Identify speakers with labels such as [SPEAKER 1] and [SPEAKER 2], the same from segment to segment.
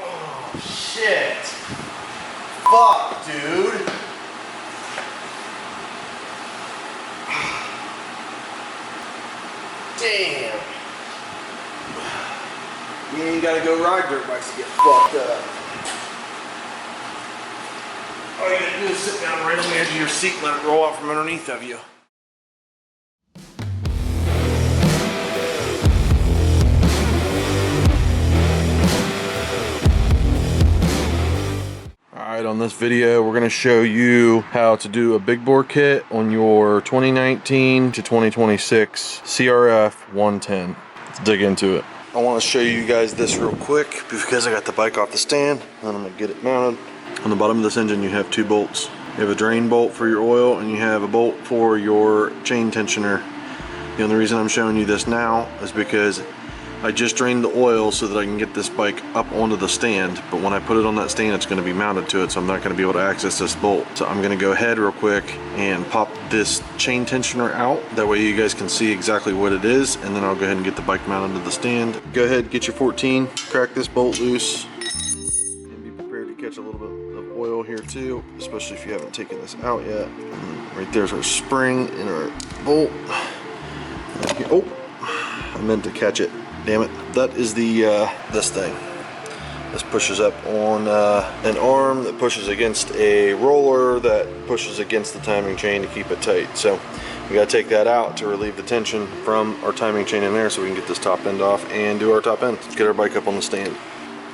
[SPEAKER 1] Oh, shit. Fuck, dude. Damn. You ain't gotta go ride dirt bikes to get fucked up. All you gotta do is sit down right on the edge of your seat and let it roll out from underneath of you. Alright, on this video we're going to show you how to do a big bore kit on your 2019 to 2026 CRF 110. Let's dig into it. I want to show you guys this real quick because I got the bike off the stand and I'm going to get it mounted. On the bottom of this engine you have two bolts. You have a drain bolt for your oil and you have a bolt for your chain tensioner. The only reason I'm showing you this now is because I just drained the oil so that I can get this bike up onto the stand, but when I put it on that stand it's going to be mounted to it, so I'm not going to be able to access this bolt. So I'm going to go ahead real quick and pop this chain tensioner out. That way you guys can see exactly what it is, and then I'll go ahead and get the bike mounted to the stand. Go ahead, get your 14, crack this bolt loose, and be prepared to catch a little bit of oil here too, especially if you haven't taken this out yet. And right there's our spring and our bolt. Oh, I meant to catch it. Damn it. That is the this thing. This pushes up on an arm that pushes against a roller that pushes against the timing chain to keep it tight. So we gotta take that out to relieve the tension from our timing chain in there so we can get this top end off and do our top end. Let's get our bike up on the stand.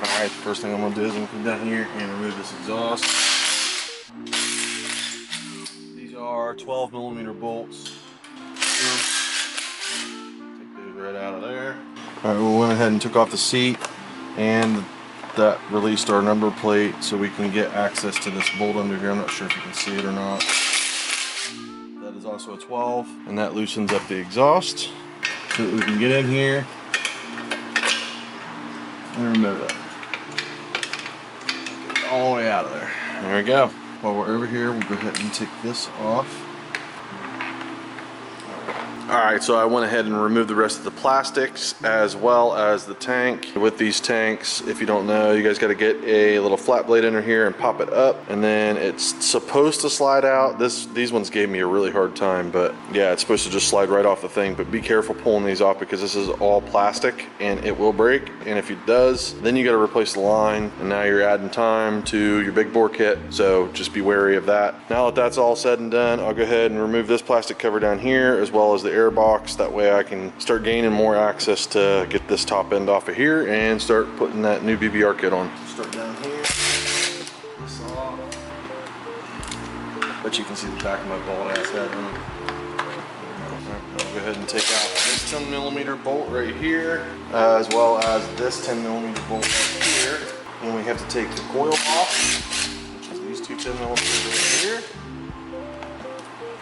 [SPEAKER 1] Alright, first thing I'm gonna do is I'm gonna come down here and remove this exhaust. These are 12mm bolts. Take those right out of there. Alright, we went ahead and took off the seat, and that released our number plate so we can get access to this bolt under here. I'm not sure if you can see it or not. That is also a 12, and that loosens up the exhaust so that we can get in here and remove it. Get it all the way out of there. There we go. While we're over here, we'll go ahead and take this off. Alright, so I went ahead and removed the rest of the plastics as well as the tank. With these tanks, if you don't know, you guys got to get a little flat blade under here and pop it up, and then it's supposed to slide out. These ones gave me a really hard time, but yeah, it's supposed to just slide right off the thing. But be careful pulling these off because this is all plastic and it will break, and if it does, then you got to replace the line, and now you're adding time to your big bore kit, so just be wary of that. Now that that's all said and done, I'll go ahead and remove this plastic cover down here as well as the air box. That way I can start gaining more access to get this top end off of here and start putting that new BBR kit on. Start down here, this off. But you can see the back of my bald ass head. I'll go ahead and take out this 10mm bolt right here, as well as this 10mm bolt right here. And we have to take the coil off, which is these two 10mm right here,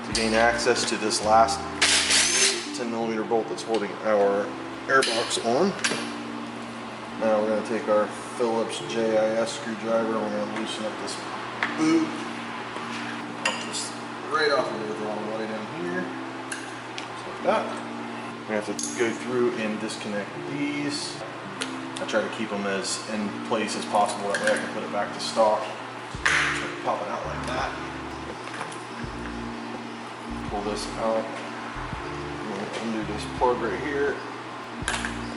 [SPEAKER 1] to gain access to this last 10mm bolt that's holding our air box on. Now we're going to take our Phillips JIS screwdriver and we're going to loosen up this boot. Pop this right off of the throttle body down here. Just like that. We have to go through and disconnect these. I try to keep them as in place as possible, that way I can put it back to stock. Try to pop it out like that. Pull this out. Undo this plug right here.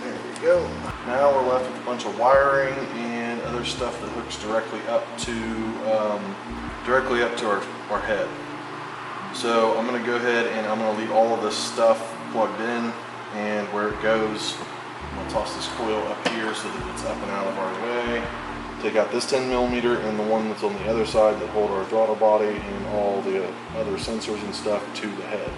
[SPEAKER 1] There we go. Now we're left with a bunch of wiring and other stuff that hooks directly up to our head. So I'm going to go ahead and I'm going to leave all of this stuff plugged in, and where it goes, I'm going to toss this coil up here so that it's up and out of our way. Take out this 10mm and the one that's on the other side that hold our throttle body and all the other sensors and stuff to the head.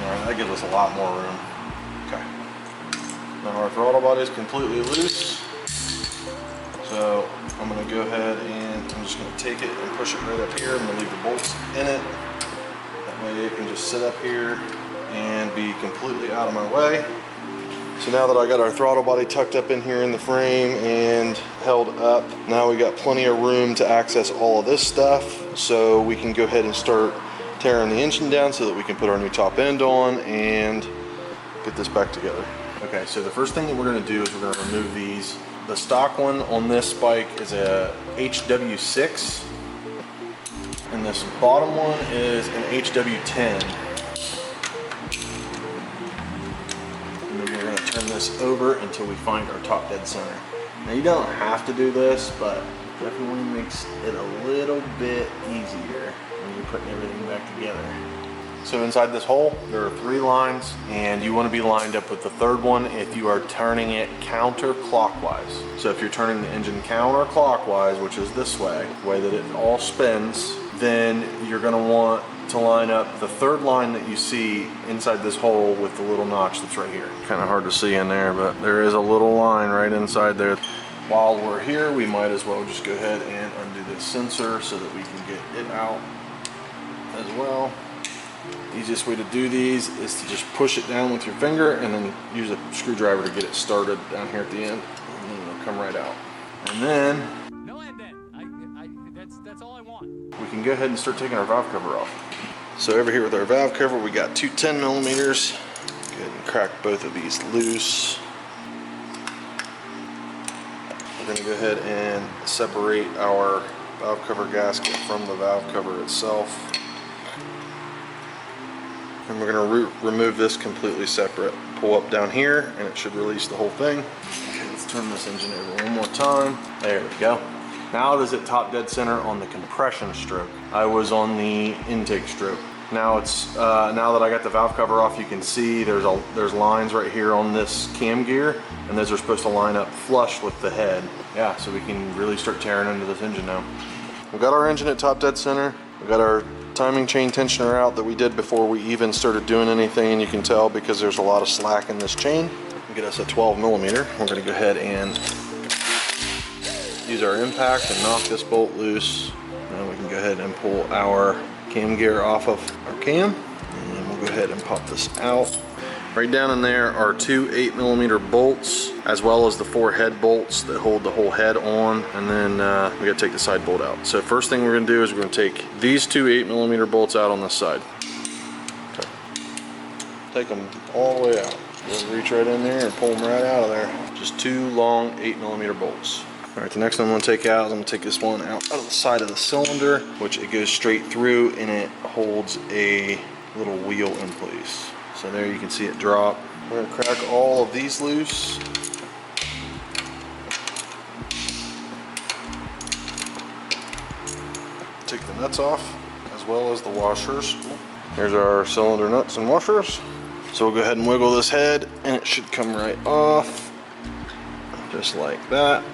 [SPEAKER 1] Alright, that gives us a lot more room. Okay. Now our throttle body is completely loose. So I'm going to go ahead and I'm just going to take it and push it right up here. I'm going to leave the bolts in it. That way it can just sit up here and be completely out of my way. So now that I got our throttle body tucked up in here in the frame and held up, now we got plenty of room to access all of this stuff. So we can go ahead and start tearing the engine down so that we can put our new top end on and get this back together. Okay, so the first thing that we're gonna do is we're gonna remove these. The stock one on this bike is a HW6, and this bottom one is an HW10. And then we're gonna turn this over until we find our top dead center. Now you don't have to do this, but definitely makes it a little bit easier when you're putting everything back together. So inside this hole, there are 3 lines, and you want to be lined up with the third one if you are turning it counterclockwise. So if you're turning the engine counterclockwise, which is this way, the way that it all spins, then you're going to want to line up the third line that you see inside this hole with the little notch that's right here. Kind of hard to see in there, but there is a little line right inside there. While we're here, we might as well just go ahead and undo this sensor so that we can get it out as well. The easiest way to do these is to just push it down with your finger and then use a screwdriver to get it started down here at the end, and then it'll come right out. And then
[SPEAKER 2] no end then. That's all I want.
[SPEAKER 1] We can go ahead and start taking our valve cover off. So over here with our valve cover, we got 2 10 millimeters. Go ahead and crack both of these loose. We're going to go ahead and separate our valve cover gasket from the valve cover itself. And we're going to remove this completely separate. Pull up down here and it should release the whole thing. Okay, let's turn this engine over one more time. There we go. Now it is at top dead center on the compression stroke. I was on the intake stroke. Now it's now that I got the valve cover off, you can see there's lines right here on this cam gear, and those are supposed to line up flush with the head. Yeah, so we can really start tearing into this engine now. We got our engine at top dead center. We got our timing chain tensioner out that we did before we even started doing anything, and you can tell because there's a lot of slack in this chain. We'll get us a 12 millimeter. We're going to go ahead and use our impact and knock this bolt loose. Now we can go ahead and pull our cam gear off of our cam, and then we'll go ahead and pop this out. Right down in there are 2 8 millimeter bolts, as well as the 4 head bolts that hold the whole head on, and then we gotta take the side bolt out. So first thing we're gonna do is we're gonna take these 2 8 millimeter bolts out on this side. Okay. Take them all the way out. Just reach right in there and pull them right out of there. Just 2 long 8 millimeter bolts. All right, the next one I'm gonna take out is I'm gonna take this one out of the side of the cylinder, which it goes straight through and it holds a little wheel in place. So there you can see it drop. We're gonna crack all of these loose. Take the nuts off, as well as the washers. Here's our cylinder nuts and washers. So we'll go ahead and wiggle this head, and it should come right off, just like that.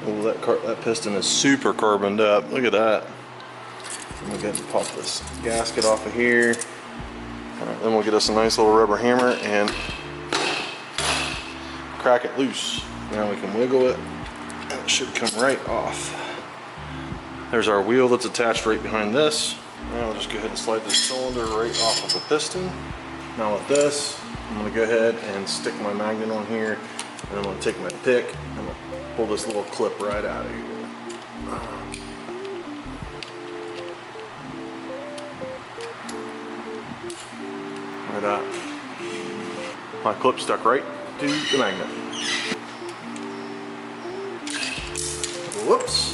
[SPEAKER 1] Oh, that piston is super carboned up. Look at that. I'm gonna go ahead and pop this gasket off of here. All right, then we'll get us a nice little rubber hammer and crack it loose. Now we can wiggle it, and it should come right off. There's our wheel that's attached right behind this. Now we'll just go ahead and slide this cylinder right off of the piston. Now with this, I'm gonna go ahead and stick my magnet on here, and I'm gonna take my pick and I'm gonna pull this little clip right out of here. Like that. My clip stuck right to the magnet. Whoops.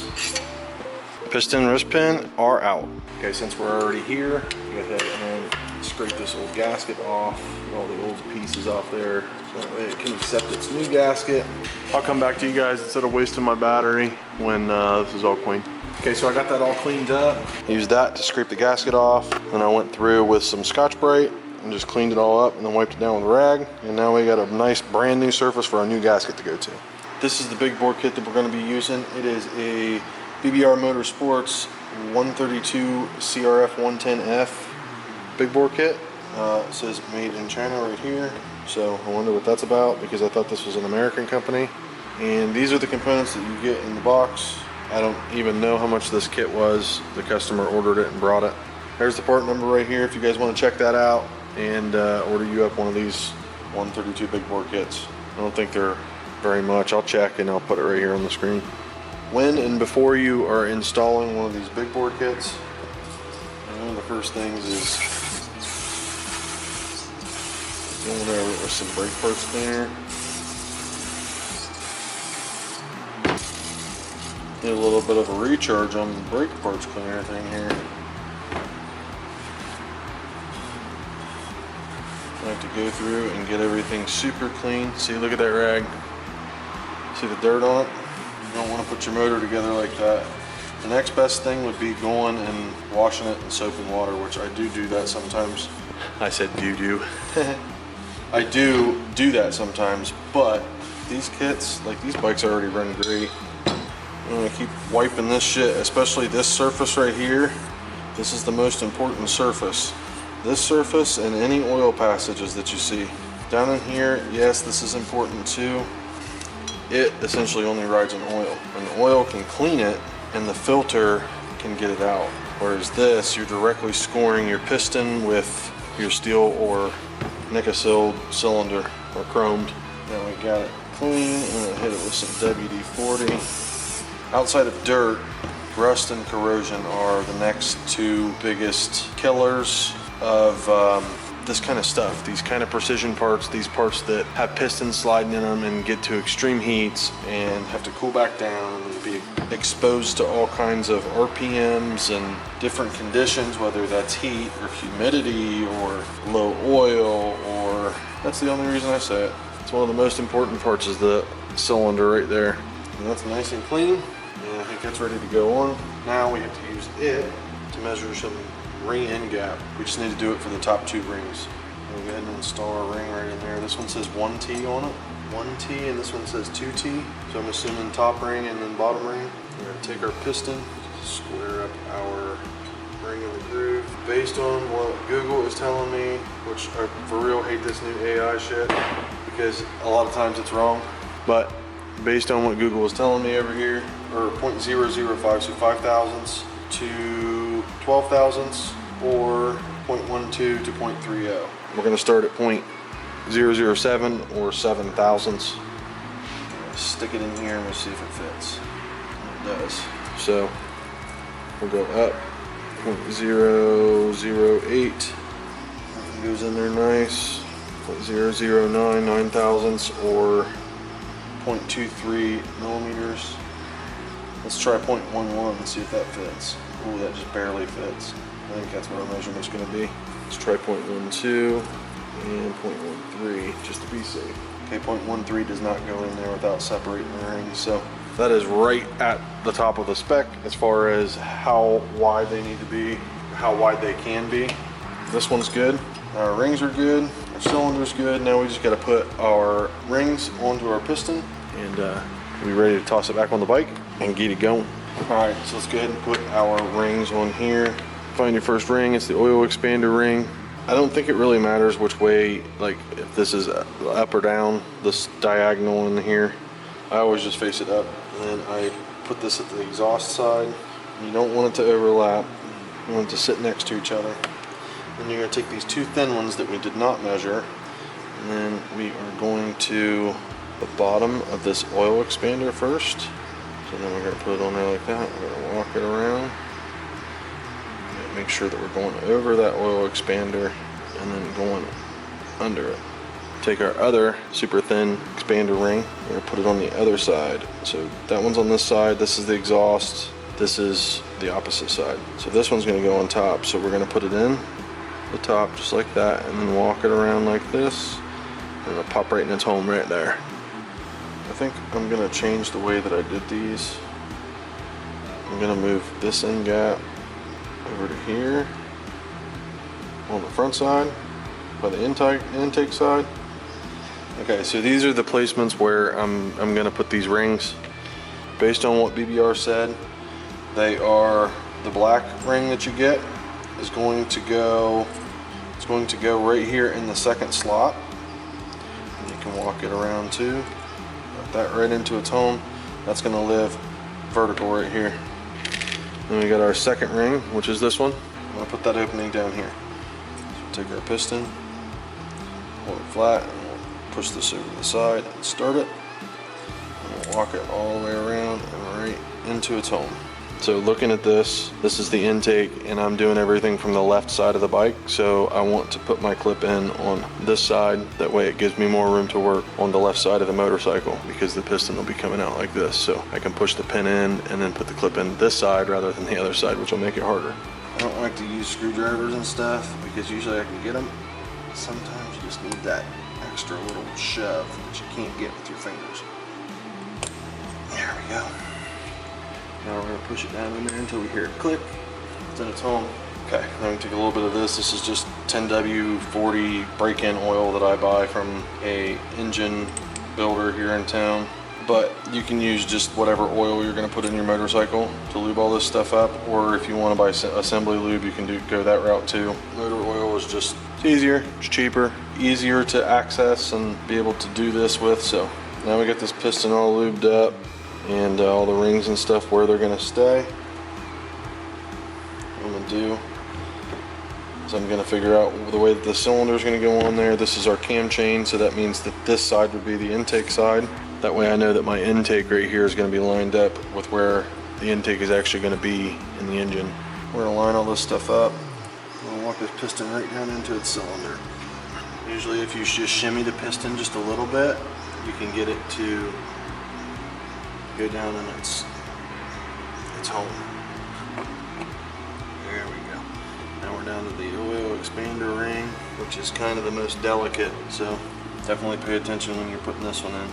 [SPEAKER 1] Piston wrist pin are out. Okay, since we're already here, go ahead and scrape this old gasket off, get all the old pieces off there, so that way it can accept its new gasket. I'll come back to you guys instead of wasting my battery when this is all clean. Okay, so I got that all cleaned up. Used that to scrape the gasket off. Then I went through with some Scotch-Brite and just cleaned it all up and then wiped it down with a rag. And now we got a nice brand new surface for our new gasket to go to. This is the big bore kit that we're going to be using. It is a BBR Motorsports 132 CRF 110F big bore kit. It says made in China right here. So I wonder what that's about, because I thought this was an American company. And these are the components that you get in the box. I don't even know how much this kit was. The customer ordered it and brought it. There's the part number right here if you guys want to check that out and order you up one of these 132 big bore kits. I don't think they're very much. I'll check and I'll put it right here on the screen. When and before you are installing one of these big bore kits, one of the first things is going over it with some brake parts cleaner. Need a little bit of a recharge on the brake parts cleaner thing here. I like to go through and get everything super clean. See, look at that rag. See the dirt on it? You don't want to put your motor together like that. The next best thing would be going and washing it in soap and water, which I do that sometimes. I said do. I do that sometimes, but these kits, like these bikes already run great. I'm gonna keep wiping this shit, especially this surface right here. This is the most important surface. This surface and any oil passages that you see. Down in here, yes, this is important too. It essentially only rides in oil. And the oil can clean it and the filter can get it out. Whereas this, you're directly scoring your piston with your steel or nickel cylinder or chromed. Now we got it clean and hit it with some WD-40. Outside of dirt, rust and corrosion are the next two biggest killers of this kind of stuff. These kind of precision parts, these parts that have pistons sliding in them and get to extreme heats and have to cool back down and be exposed to all kinds of RPMs and different conditions, whether that's heat or humidity or low oil, or that's the only reason I say it. It's one of the most important parts is the cylinder right there. And that's nice and clean, and I think that's ready to go on. Now we have to use it to measure some ring end gap. We just need to do it for the top two rings. We'll go ahead and install our ring right in there. This one says 1T on it, 1T, and this one says 2T. So I'm assuming top ring and then bottom ring. We're gonna take our piston, square up our ring in the groove. Based on what Google is telling me, which I for real hate this new AI shit, because a lot of times it's wrong, but based on what Google is telling me over here, or 0.005, so 5 thousandths to 12 thousandths, or 0.12 to 0.30. We're going to start at 0.007 or 7 thousandths. Stick it in here and we'll see if it fits. And it does. So we'll go up 0.008. It goes in there nice. 0.009, 9 thousandths, or 0.23 millimeters. Let's try 0.11 and see if that fits. Ooh, that just barely fits. I think that's what our measurement's going to be. Let's try 0.12 and 0.13 just to be safe. Okay, 0.13 does not go in there without separating the rings, so that is right at the top of the spec as far as how wide they need to be, how wide they can be. This one's good. Our rings are good. Our cylinder's good. Now we just got to put our rings onto our piston and be ready to toss it back on the bike and get it going. Alright, so let's go ahead and put our rings on here. Find your first ring. It's the oil expander ring. I don't think it really matters which way, like if this is up or down, this diagonal in here. I always just face it up. And then I put this at the exhaust side. You don't want it to overlap. You want it to sit next to each other. Then you're going to take these two thin ones that we did not measure, and then we are going to the bottom of this oil expander first. So then we're going to put it on there like that. We're going to walk it around. Make sure that we're going over that oil expander and then going under it. Take our other super thin expander ring. We're going to put it on the other side. So that one's on this side. This is the exhaust. This is the opposite side. So this one's going to go on top. So we're going to put it in the top just like that and then walk it around like this. And it'll pop right in its home right there. I think I'm going to change the way that I did these. I'm going to move this end gap over to here on the front side by the intake side. Okay, so these are the placements where I'm going to put these rings. Based on what BBR said, they are the black ring that you get is going to go, it's going to go right here in the second slot. And you can walk it around too. Put that right into its home. That's going to live vertical right here. Then we got our second ring, which is this one. I'm going to put that opening down here. So take our piston, hold it flat, and we'll push this over to the side and start it. And we'll walk it all the way around and right into its home. So looking at this is the intake, and I'm doing everything from the left side of the bike. So I want to put my clip in on this side. That way it gives me more room to work on the left side of the motorcycle, because the piston will be coming out like this. So I can push the pin in and then put the clip in this side rather than the other side, which will make it harder. I don't like to use screwdrivers and stuff because usually I can get them. Sometimes you just need that extra little shove that you can't get with your fingers. There we go. Now we're gonna push it down in there until we hear it click. Then it's home. Okay, I'm gonna take a little bit of this. This is just 10W40 break-in oil that I buy from a engine builder here in town. But you can use just whatever oil you're gonna put in your motorcycle to lube all this stuff up, or if you wanna buy assembly lube, you can go that route too. Motor oil is just easier, it's cheaper, easier to access and be able to do this with. So now we got this piston all lubed up and all the rings and stuff where they're gonna stay. What I'm gonna do is I'm gonna figure out the way that the cylinder is gonna go on there. This is our cam chain, so that means that this side would be the intake side. That way I know that my intake right here is gonna be lined up with where the intake is actually gonna be in the engine. We're gonna line all this stuff up. I'm gonna walk this piston right down into its cylinder. Usually if you just shimmy the piston just a little bit, you can get it to go down and it's home. There we go. Now we're down to the oil expander ring, which is kind of the most delicate, so definitely pay attention when you're putting this one in.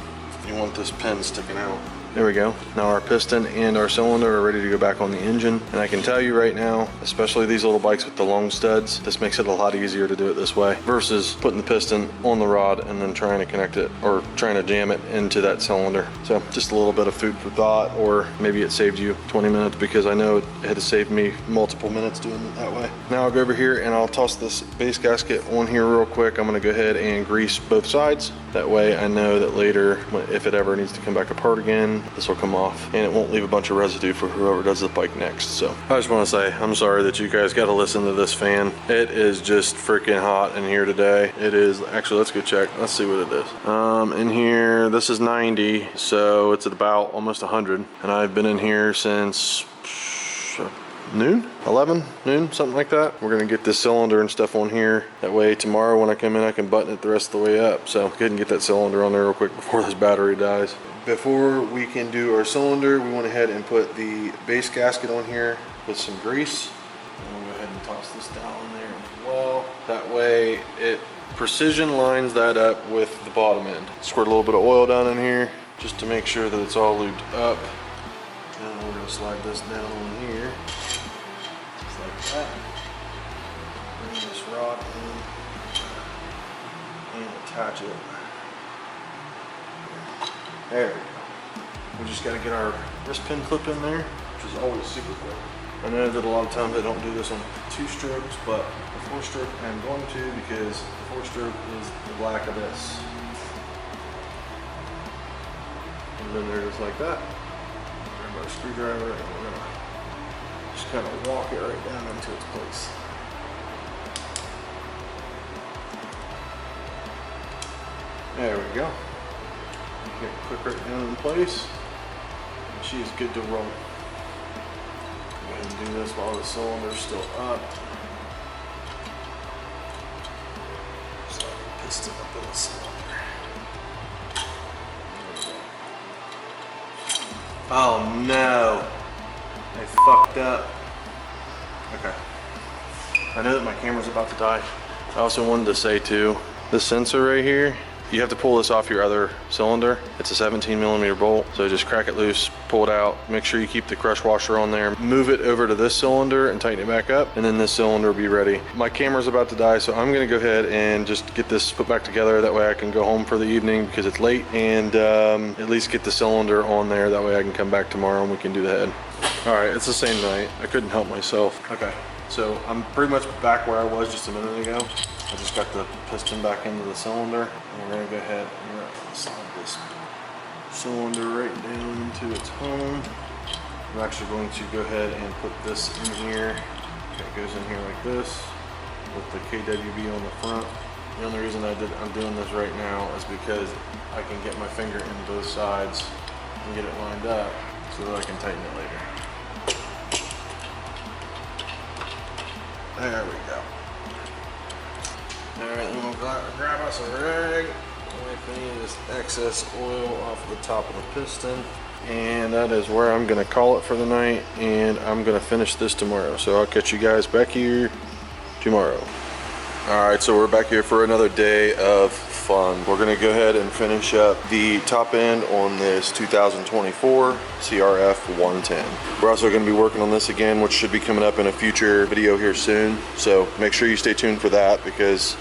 [SPEAKER 1] You want this pin sticking out. There we go. Now our piston and our cylinder are ready to go back on the engine. And I can tell you right now, especially these little bikes with the long studs, this makes it a lot easier to do it this way versus putting the piston on the rod and then trying to connect it or trying to jam it into that cylinder. So just a little bit of food for thought, or maybe it saved you 20 minutes, because I know it had saved me multiple minutes doing it that way. Now I'll go over here and I'll toss this base gasket on here real quick. I'm gonna go ahead and grease both sides. That way I know that later, if it ever needs to come back apart again, this will come off and it won't leave a bunch of residue for whoever does the bike next. So I just want to say I'm sorry that you guys got to listen to this fan. It is just freaking hot in here today. It is actually, let's go check. Let's see what it is. In here, this is 90, so it's at about almost 100, and I've been in here since noon, 11, noon, something like that. We're gonna get this cylinder and stuff on here. That way tomorrow when I come in, I can button it the rest of the way up. So go ahead and get that cylinder on there real quick before this battery dies. Before we can do our cylinder, we went ahead and put the base gasket on here with some grease. And we'll go ahead and toss this down there as well. That way it precision lines that up with the bottom end. Squirt a little bit of oil down in here just to make sure that it's all lubed up. And we're gonna slide this down on here. Just like that. Bring this rod in and attach it. There we go. We just got to get our wrist pin clip in there, which is always super quick. I know that a lot of times I don't do this on 2 strokes, but the 4-stroke I'm going to, because the 4-stroke is the black of this. And then they're just like that. Grab our screwdriver and we're gonna just kind of walk it right down into its place. There we go. Get it click right down in place, and she is good to roll. Go ahead and do this while the cylinder's still up. Slide the piston up in the cylinder. Oh no! I fucked up. Okay. I know that my camera's about to die. I also wanted to say too, this sensor right here, you have to pull this off your other cylinder. It's a 17mm bolt, so just crack it loose, pull it out, make sure you keep the crush washer on there, move it over to this cylinder and tighten it back up, and then this cylinder will be ready. My camera's about to die, so I'm gonna go ahead and just get this put back together. That way I can go home for the evening because it's late, and at least get the cylinder on there. That way I can come back tomorrow and we can do the head. All right, it's the same night. I couldn't help myself. Okay, so I'm pretty much back where I was just a minute ago. I just got the piston back into the cylinder, and we're gonna go ahead and we're gonna slide this cylinder right down into its home. I'm actually going to go ahead and put this in here. It goes in here like this with the KWB on the front. The only reason I'm doing this right now is because I can get my finger in both sides and get it lined up so that I can tighten it later. There we go. All right, then we'll grab us a rag. Wipe any of this excess oil off the top of the piston. And that is where I'm gonna call it for the night, and I'm gonna finish this tomorrow. So I'll catch you guys back here tomorrow. All right, so we're back here for another day of fun. We're gonna go ahead and finish up the top end on this 2024 CRF 110. We're also gonna be working on this again, which should be coming up in a future video here soon. So make sure you stay tuned for that, because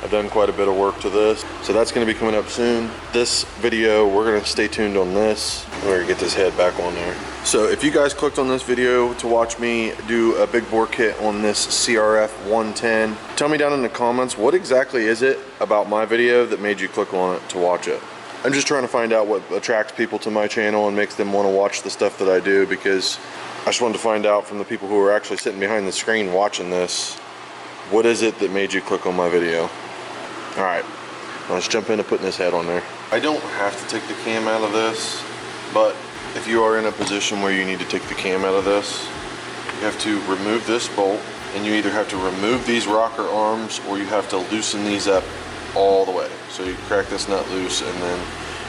[SPEAKER 1] I've done quite a bit of work to this. So that's gonna be coming up soon. This video, we're gonna stay tuned on this. We're gonna get this head back on there. So if you guys clicked on this video to watch me do a big bore kit on this CRF 110, tell me down in the comments, what exactly is it about my video that made you click on it to watch it? I'm just trying to find out what attracts people to my channel and makes them wanna watch the stuff that I do, because I just wanted to find out from the people who are actually sitting behind the screen watching this, what is it that made you click on my video? All right, let's jump into putting this head on there. I don't have to take the cam out of this, but if you are in a position where you need to take the cam out of this, you have to remove this bolt, and you either have to remove these rocker arms or you have to loosen these up all the way. So you crack this nut loose and then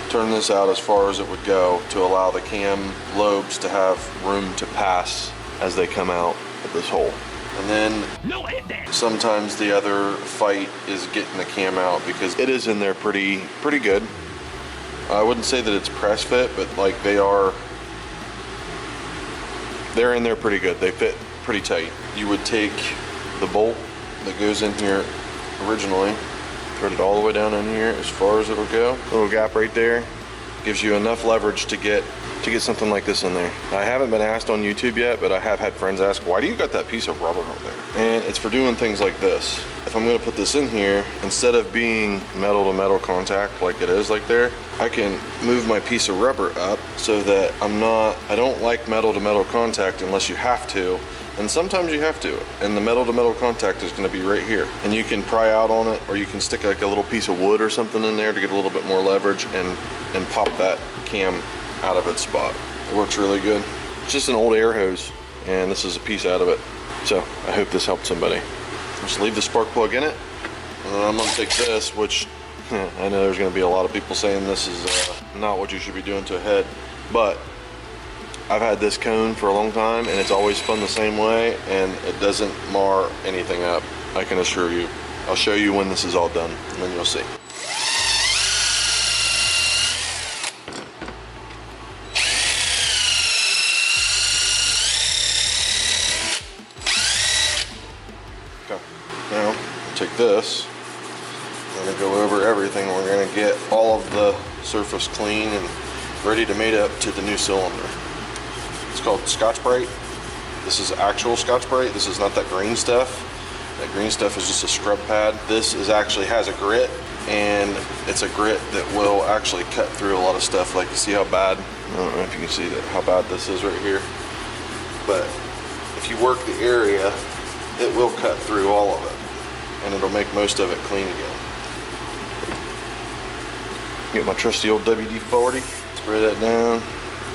[SPEAKER 1] turn this out as far as it would go to allow the cam lobes to have room to pass as they come out of this hole. And then sometimes the other fight is getting the cam out, because it is in there pretty good. I wouldn't say that it's press fit, but like they're in there pretty good. They fit pretty tight. You would take the bolt that goes in here originally, thread it all the way down in here as far as it'll go. Little gap right there gives you enough leverage to get something like this in there. I haven't been asked on YouTube yet, but I have had friends ask, why do you got that piece of rubber out there? And it's for doing things like this. If I'm gonna put this in here, instead of being metal to metal contact like it is like there, I can move my piece of rubber up so that I don't like metal to metal contact unless you have to. And sometimes you have to, and the metal to metal contact is gonna be right here. And you can pry out on it, or you can stick like a little piece of wood or something in there to get a little bit more leverage and pop that cam out of its spot. It works really good. It's just an old air hose, and this is a piece out of it. So I hope this helped somebody. Just leave the spark plug in it, and then I'm gonna take this, which I know there's gonna be a lot of people saying this is not what you should be doing to a head, but I've had this cone for a long time, and it's always spun the same way, and it doesn't mar anything up, I can assure you. I'll show you when this is all done, and then you'll see. Now, take this, we're going to go over everything. We're going to get all of the surface clean and ready to mate up to the new cylinder. It's called Scotch-Brite. This is actual Scotch-Brite. This is not that green stuff. That green stuff is just a scrub pad. This actually has a grit, and it's a grit that will actually cut through a lot of stuff. Like, you see how bad, I don't know if you can see that, how bad this is right here. But if you work the area, it will cut through all of it, and it'll make most of it clean again. Get my trusty old WD-40, spray that down,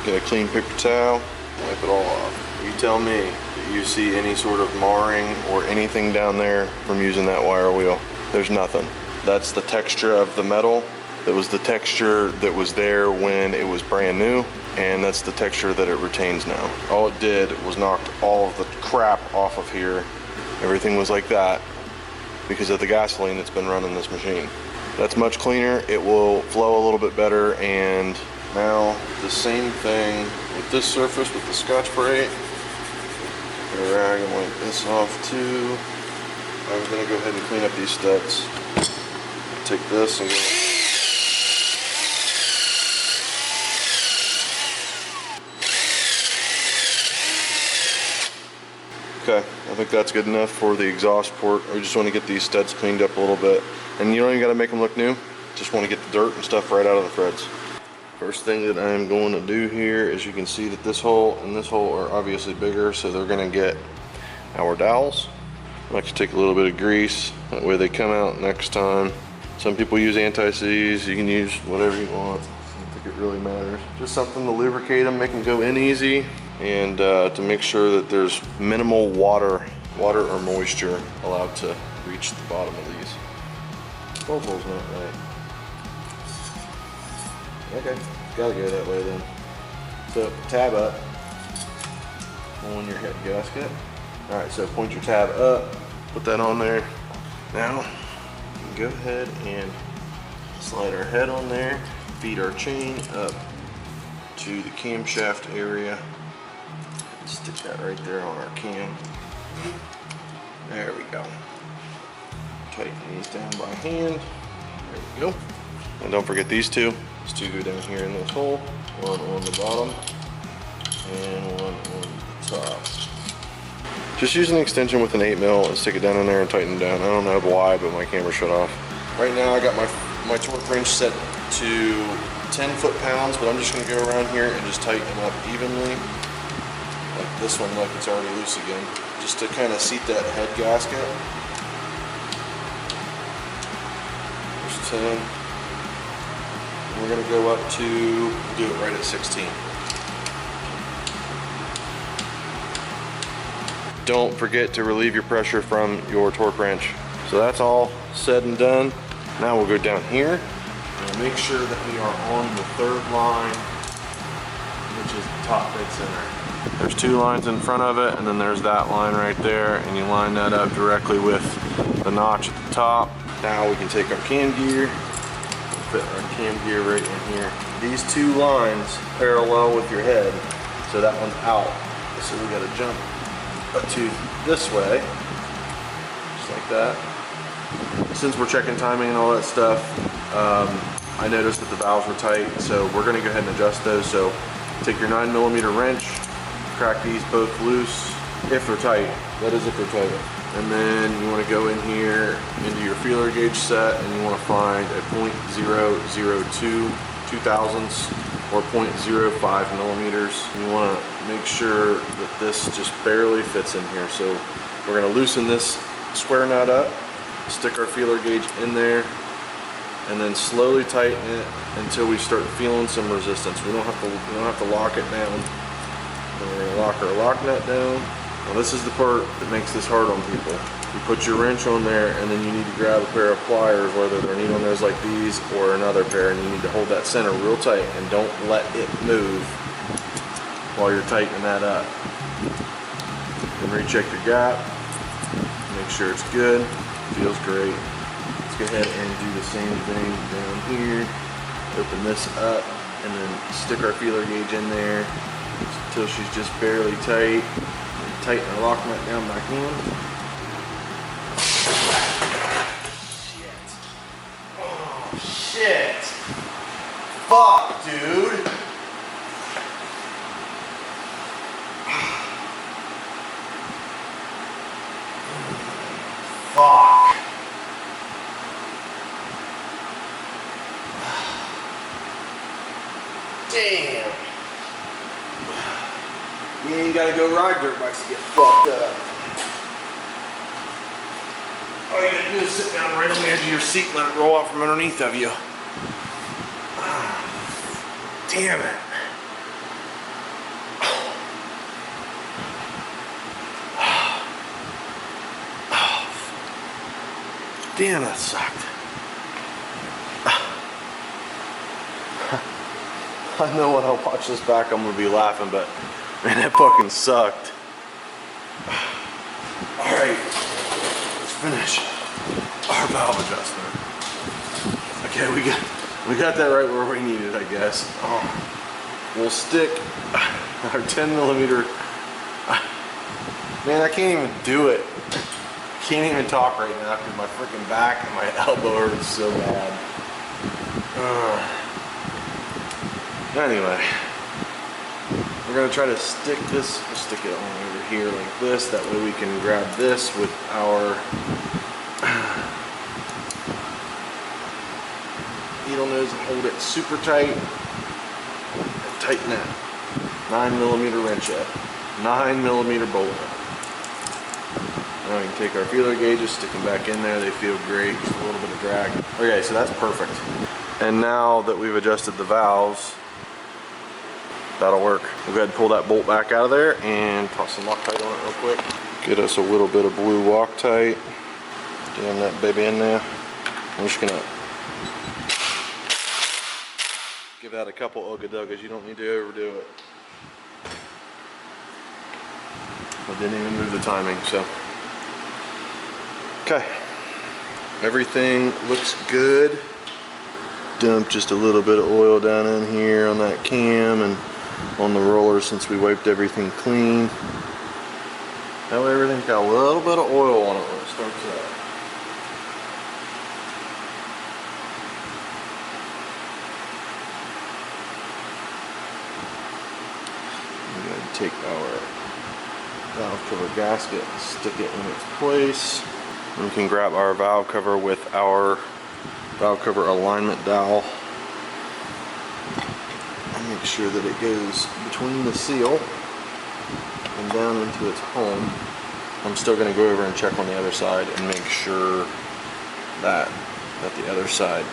[SPEAKER 1] get a clean paper towel, wipe it all off. You tell me that you see any sort of marring or anything down there from using that wire wheel. There's nothing. That's the texture of the metal. That was the texture that was there when it was brand new, and that's the texture that it retains now. All it did was knocked all of the crap off of here. Everything was like that because of the gasoline that's been running this machine. That's much cleaner. It will flow a little bit better. And now the same thing with this surface with the Scotch-Brite. Rag and wipe this off too. I'm gonna go ahead and clean up these studs. Take this and go. Okay, I think that's good enough for the exhaust port. We just want to get these studs cleaned up a little bit. And you don't even got to make them look new. Just want to get the dirt and stuff right out of the threads. First thing that I'm going to do here is, you can see that this hole and this hole are obviously bigger, so they're going to get our dowels. I like to take a little bit of grease, that way they come out next time. Some people use anti-seize, you can use whatever you want. I don't think it really matters. Just something to lubricate them, make them go in easy, and to make sure that there's minimal water water or moisture allowed to reach the bottom of these. Both holes not right. Okay, gotta go that way then. So tab up on your head gasket. All right, so point your tab up, put that on there. Now, go ahead and slide our head on there, feed our chain up to the camshaft area. Stick that right there on our cam. There we go. Tighten these down by hand. There we go. And don't forget these two. These two go down here in this hole. One on the bottom and one on the top. Just use an extension with an 8mm and stick it down in there and tighten it down. I don't know why, but my camera shut off. Right now I got my torque wrench set to 10 foot-pounds, but I'm just gonna go around here and just tighten them up evenly. Like this one, like it's already loose again. Just to kind of seat that head gasket. There's 10. And we're gonna go up to, do it right at 16. Don't forget to relieve your pressure from your torque wrench. So that's all said and done. Now we'll go down here and make sure that we are on the third line, which is the top dead center. There's two lines in front of it, and then there's that line right there, and you line that up directly with the notch at the top. Now we can take our cam gear, fit our cam gear right in here. These two lines parallel with your head, so that one's out. So we gotta jump to this way, just like that. Since we're checking timing and all that stuff, I noticed that the valves were tight, so we're gonna go ahead and adjust those. So take your 9mm wrench, crack these both loose, if they're tight. That is if they're tight. And then you wanna go in here into your feeler gauge set, and you wanna find a .002 2000ths or 0.05 millimeters. You wanna make sure that this just barely fits in here. So we're gonna loosen this square nut up, stick our feeler gauge in there, and then slowly tighten it until we start feeling some resistance. We don't have to lock it down. And we're gonna lock our lock nut down. Now this is the part that makes this hard on people. You put your wrench on there, and then you need to grab a pair of pliers, whether they're needle nose like these or another pair, and you need to hold that center real tight and don't let it move while you're tightening that up. And recheck your gap, make sure it's good, feels great. Let's go ahead and do the same thing down here. Open this up and then stick our feeler gauge in there until she's just barely tight. And tighten our lock nut down by hand. Shit. Fuck, dude. Fuck. Damn. You ain't gotta go ride dirt bikes to get fucked up. All you gotta do is sit down right on the edge of your seat and let it roll out from underneath of you. Damn it. Damn, that sucked. I know when I watch this back I'm gonna be laughing, but man, that fucking sucked. Alright, let's finish our valve adjustment. Okay, we got that right where we need it, I guess. We'll stick our 10mm. Man, I can't even do it. I can't even talk right now because my freaking back and my elbow hurts so bad. Anyway, we're gonna try to stick this, we'll stick it on over here like this, that way we can grab this with our needle nose and hold it super tight and tighten that 9mm wrench up, 9mm bolt up. Now we can take our feeler gauges, stick them back in there, they feel great, just a little bit of drag. Okay, so that's perfect. And now that we've adjusted the valves, that'll work. We'll go ahead and pull that bolt back out of there and toss some Loctite on it real quick. Get us a little bit of blue Loctite. Jam that baby in there. I'm just gonna give that a couple ugga-duggas. You don't need to overdo it. I didn't even move the timing, so. Okay. Everything looks good. Dump just a little bit of oil down in here on that cam and on the roller since we wiped everything clean. That way everything's got a little bit of oil on it when it starts up. We're going to take our valve cover gasket and stick it in its place. We can grab our valve cover with our valve cover alignment dowel and make sure that it goes between the seal and down into its home. I'm still going to go over and check on the other side and make sure that the other side,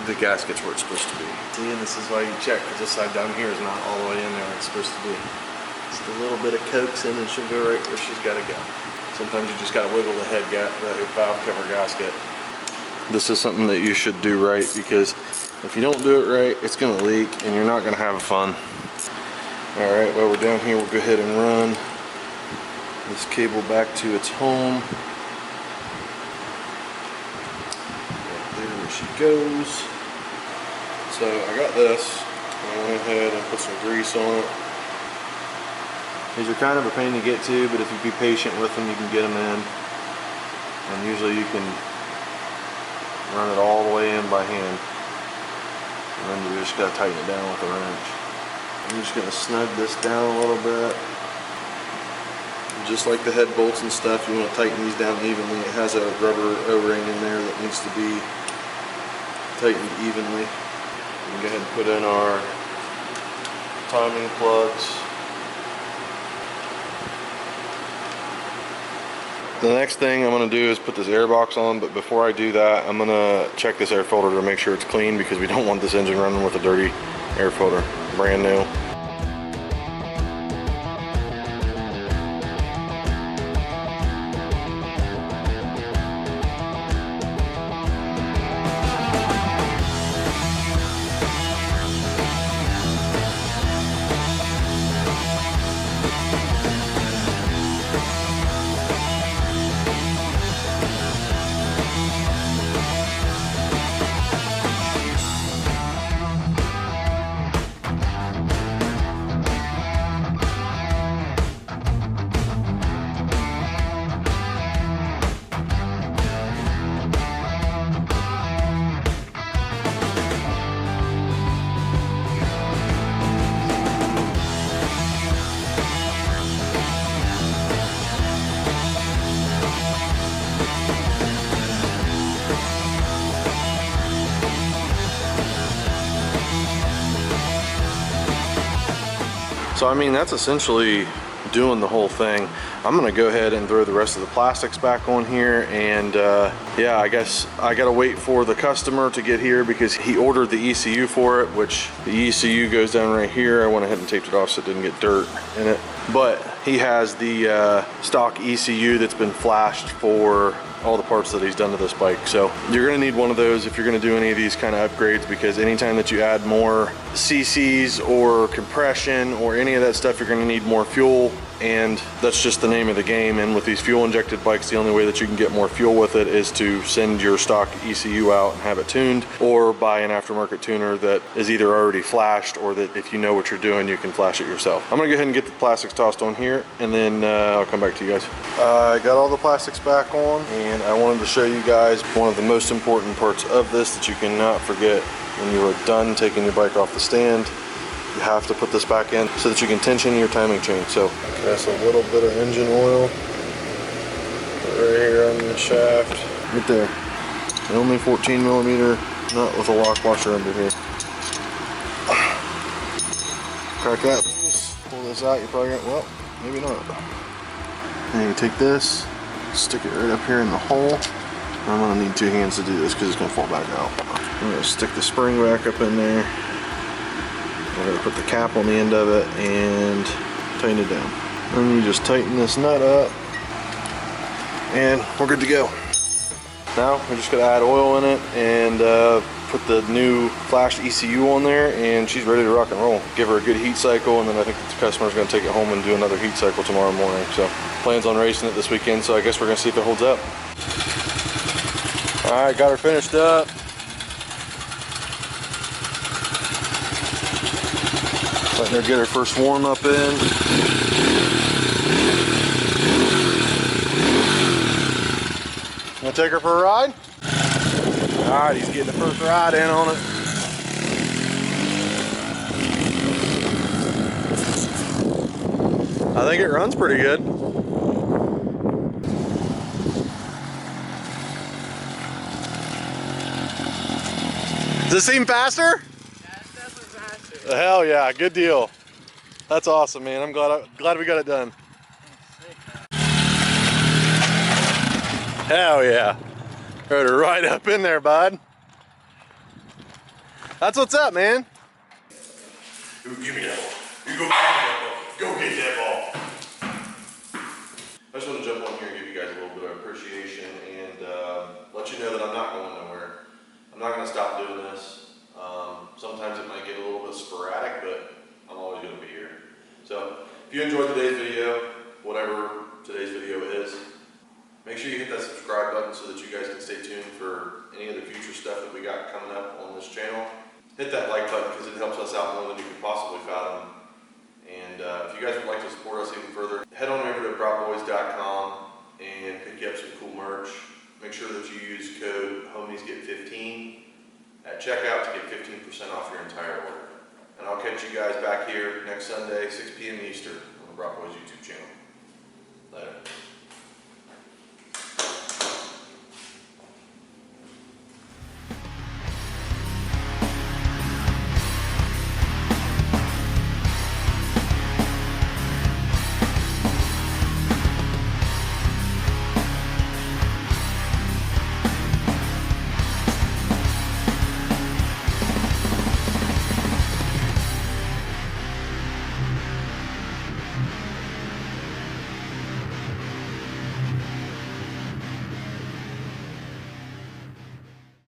[SPEAKER 1] the gasket's where it's supposed to be. See, and this is why you check, because this side down here is not all the way in there where it's supposed to be. Just a little bit of coax in and she'll go right where she's got to go. Sometimes you just got to wiggle the head the valve cover gasket. This is something that you should do right, because if you don't do it right, it's going to leak and you're not going to have fun. Alright, while we're down here, we'll go ahead and run this cable back to its home. Right there where she goes. So I got this, and I went ahead and put some grease on it. These are kind of a pain to get to, but if you be patient with them, you can get them in. And usually you can run it all the way in by hand. And then you just gotta tighten it down with a wrench. I'm just going to snug this down a little bit. Just like the head bolts and stuff, you want to tighten these down evenly. It has a rubber O-ring in there that needs to be tightened evenly. We'll go ahead and put in our timing plugs. The next thing I'm going to do is put this air box on, but before I do that, I'm going to check this air filter to make sure it's clean, because we don't want this engine running with a dirty air filter. Brand new. So I mean, that's essentially doing the whole thing. I'm gonna go ahead and throw the rest of the plastics back on here, and yeah, I guess I gotta wait for the customer to get here because he ordered the ECU for it, which the ECU goes down right here. I went ahead and taped it off so it didn't get dirt in it. But he has the stock ECU that's been flashed for all the parts that he's done to this bike. So you're gonna need one of those if you're gonna do any of these kind of upgrades, because anytime that you add more CCs or compression or any of that stuff, you're gonna need more fuel, and that's just the name of the game. And with these fuel injected bikes, the only way that you can get more fuel with it is to send your stock ECU out and have it tuned, or buy an aftermarket tuner that is either already flashed, or that if you know what you're doing, you can flash it yourself. I'm gonna go ahead and get the plastics tossed on here, and then I'll come back to you guys. I got all the plastics back on, and I wanted to show you guys one of the most important parts of this that you cannot forget when you are done taking your bike off the stand. You have to put this back in so that you can tension your timing chain. So that's a little bit of engine oil right here on the shaft, right there. Only 14 millimeter, not with a lock washer under here. Crack that piece, pull this out. You're probably gonna, well, maybe not. And you take this, stick it right up here in the hole. I'm gonna need two hands to do this because it's gonna fall back out. I'm gonna stick the spring back up in there. I'm gonna put the cap on the end of it and tighten it down. Then you just tighten this nut up, and we're good to go. Now we just gotta add oil in it and put the new flashed ECU on there, and she's ready to rock and roll. Give her a good heat cycle, and then I think the customer's gonna take it home and do another heat cycle tomorrow morning. So plans on racing it this weekend, so I guess we're gonna see if it holds up. All right, got her finished up. Letting her get her first warm up in. Gonna take her for a ride? All right, he's getting the first ride in on it. I think it runs pretty good. Does it seem faster?
[SPEAKER 2] Yeah, it's definitely faster.
[SPEAKER 1] Hell yeah, good deal. That's awesome, man. I'm glad we got it done. Hell yeah. Rode her right up in there, bud. That's what's up, man. Give me that ball. You go get that ball. Go get that ball. I just want to jump on here and give you guys a little bit of appreciation and let you know that I'm not going nowhere. I'm not going to stop doing this. Sometimes it might get a little bit sporadic, but I'm always going to be here. So if you enjoyed today's video, whatever today's video is, make sure you hit that subscribe button so that you guys can stay tuned for any of the future stuff that we got coming up on this channel. Hit that like button because it helps us out more than you can possibly fathom. And if you guys would like to support us even further, head on over to BraapBoyz.com and pick you up some cool merch. Make sure that you use code HOMIESGET15 at checkout to get 15% off your entire order. And I'll catch you guys back here next Sunday, 6 p.m. Eastern on the Braap Boyz YouTube channel. Later.